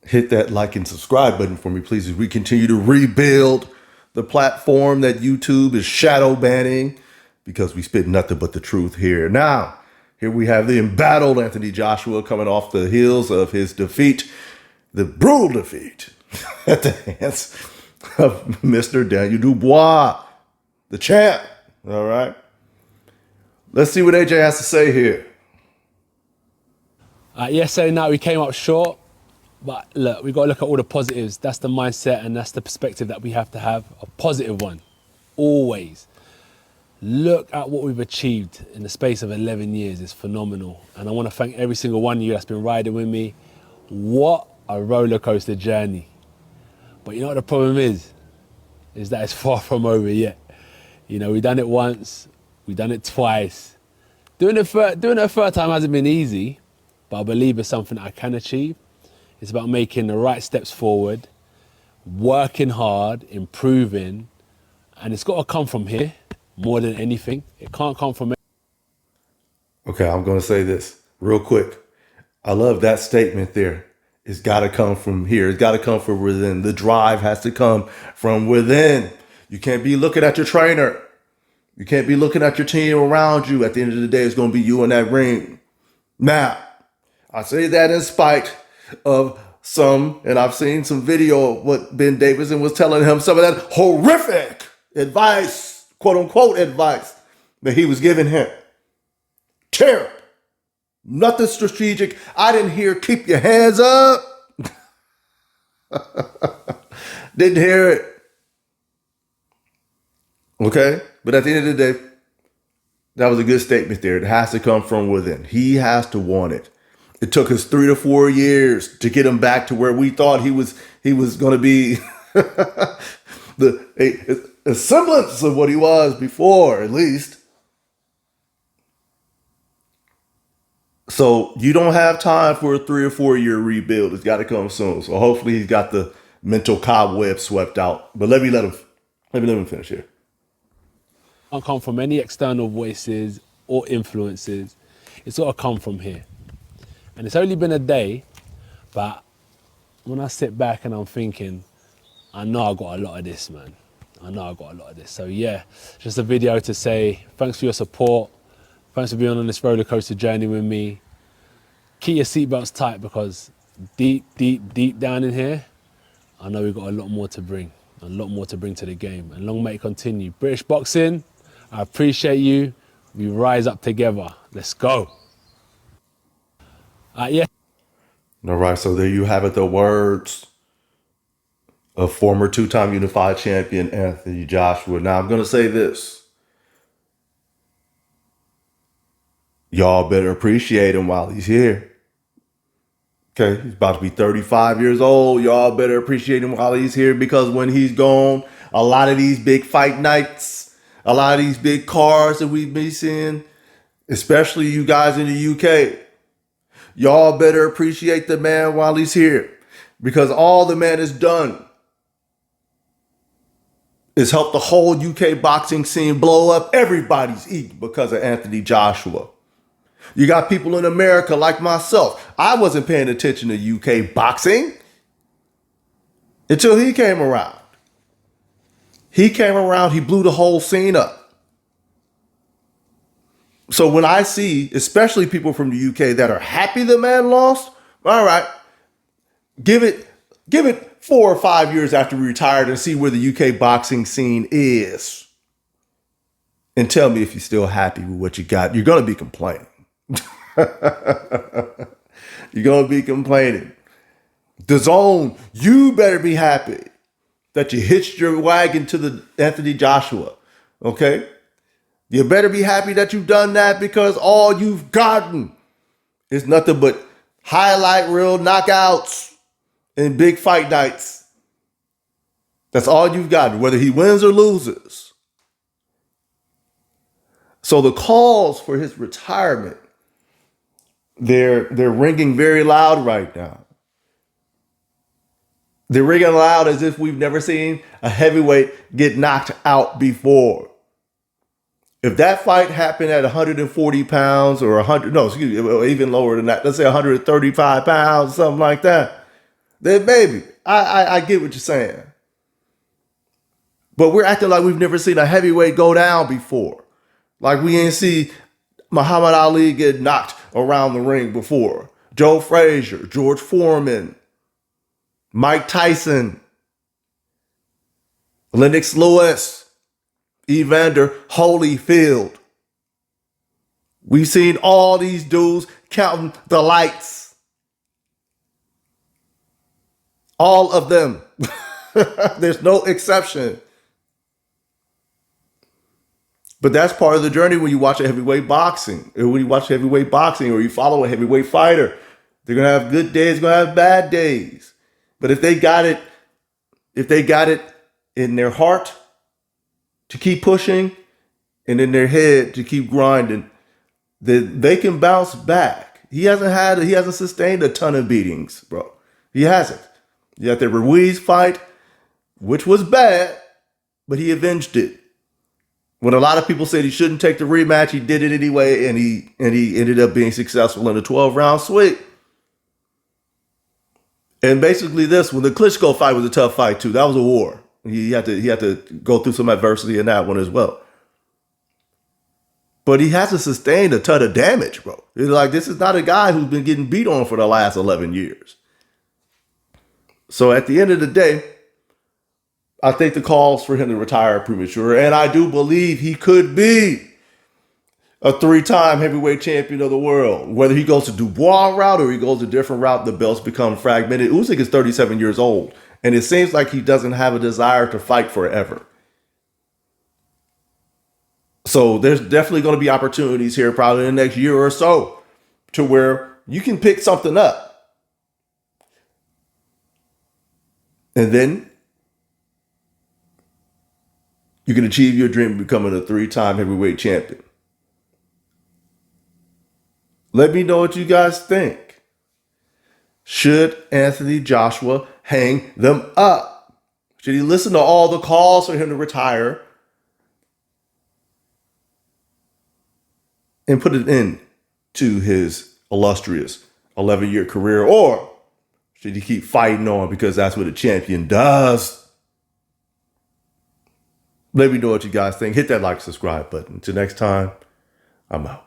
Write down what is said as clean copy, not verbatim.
hit that like and subscribe button for me, please, as we continue to rebuild the platform that YouTube is shadow banning because we spit nothing but the truth here. Now, here we have the embattled Anthony Joshua coming off the heels of his defeat, the brutal defeat at the hands of Mr. Daniel Dubois, the champ. All right. Let's see what AJ has to say here. Yesterday night we came up short, but look, we've got to look at all the positives. That's the mindset and that's the perspective that we have to have, a positive one, always. Look at what we've achieved in the space of 11 years. It's phenomenal. And I want to thank every single one of you that's been riding with me. What a roller coaster journey. But you know what the problem is that it's far from over yet. You know, we've done it once, we've done it twice. Doing it a third time hasn't been easy, but I believe it's something that I can achieve. It's about making the right steps forward, working hard, improving, and it's got to come from here more than anything. It can't come from... Okay, I'm going to say this real quick. I love that statement there. It's got to come from here. It's got to come from within. The drive has to come from within. You can't be looking at your trainer. You can't be looking at your team around you. At the end of the day, it's going to be you in that ring. Now, I say that in spite of some, and I've seen some video of what Ben Davidson was telling him, some of that horrific advice, quote unquote advice, that he was giving him. Terrible. Nothing strategic. I didn't hear keep your hands up. Didn't hear it. Okay? But at the end of the day, that was a good statement there. It has to come from within. He has to want it. It took us 3 to 4 years to get him back to where we thought he was going to be a semblance of what he was before, at least. So you don't have time for a 3 or 4 year rebuild. It's got to come soon. So hopefully he's got the mental cobweb swept out. But let me let him finish here. Can't come from any external voices or influences. It's got to come from here. And it's only been a day, but when I sit back and I'm thinking, I know I got a lot of this, man. I know I got a lot of this. So yeah, just a video to say thanks for your support. Thanks for being on this roller coaster journey with me. Keep your seatbelts tight because deep, deep, deep down in here, I know we've got a lot more to bring. A lot more to bring to the game. And long may it continue. British boxing, I appreciate you. We rise up together. Let's go. Yeah. All right, so there you have it, the words of former 2-time unified champion Anthony Joshua. Now, I'm going to say this. Y'all better appreciate him while he's here. Okay, he's about to be 35 years old. Y'all better appreciate him while he's here because when he's gone, a lot of these big fight nights, a lot of these big cars that we've been seeing, especially you guys in the UK, y'all better appreciate the man while he's here because all the man has done is help the whole UK boxing scene blow up. Everybody's eating because of Anthony Joshua. You got people in America like myself. I wasn't paying attention to UK boxing until he came around. He came around, he blew the whole scene up. So when I see, especially people from the UK that are happy the man lost, all right, give it 4 or 5 years after he retired and see where the UK boxing scene is. And tell me if you're still happy with what you got. You're going to be complaining. You're going to be complaining. The Zone, you better be happy that you hitched your wagon to the Anthony Joshua. Okay? You better be happy that you've done that because all you've gotten is nothing but highlight reel knockouts and big fight nights. That's all you've gotten, whether he wins or loses. So the calls for his retirement, they're ringing very loud right now. They're ringing loud as if we've never seen a heavyweight get knocked out before. If that fight happened at 140 pounds or even lower than that, let's say 135 pounds, something like that, Then maybe. I get what you're saying. But we're acting like we've never seen a heavyweight go down before. Like we ain't see Muhammad Ali get knocked around the ring before. Joe Frazier, George Foreman, Mike Tyson, Lennox Lewis, Evander Holyfield. We've seen all these dudes counting the lights. All of them. There's no exception. But that's part of the journey when you watch a heavyweight boxing. Or when you watch heavyweight boxing or you follow a heavyweight fighter. They're going to have good days, going to have bad days. But if they got it in their heart to keep pushing and in their head to keep grinding, then they can bounce back. He hasn't sustained a ton of beatings, bro. He hasn't. You had the Ruiz fight, which was bad, but he avenged it. When a lot of people said he shouldn't take the rematch, he did it anyway, and he ended up being successful in a 12-round sweep. And basically when the Klitschko fight was a tough fight too. That was a war. He had to go through some adversity in that one as well. But he hasn't sustained a ton of damage, bro. It's like this is not a guy who's been getting beat on for the last 11 years. So at the end of the day, I think the calls for him to retire are premature. And I do believe he could be a 3-time heavyweight champion of the world. Whether he goes to Dubois route or he goes a different route, the belts become fragmented. Usyk is 37 years old. And it seems like he doesn't have a desire to fight forever. So there's definitely going to be opportunities here probably in the next year or so to where you can pick something up. And then you can achieve your dream of becoming a 3-time heavyweight champion. Let me know what you guys think. Should Anthony Joshua hang them up? Should he listen to all the calls for him to retire and put it in to his illustrious 11-year career? Or should he keep fighting on because that's what a champion does? Let me know what you guys think. Hit that like, subscribe button. Until next time, I'm out.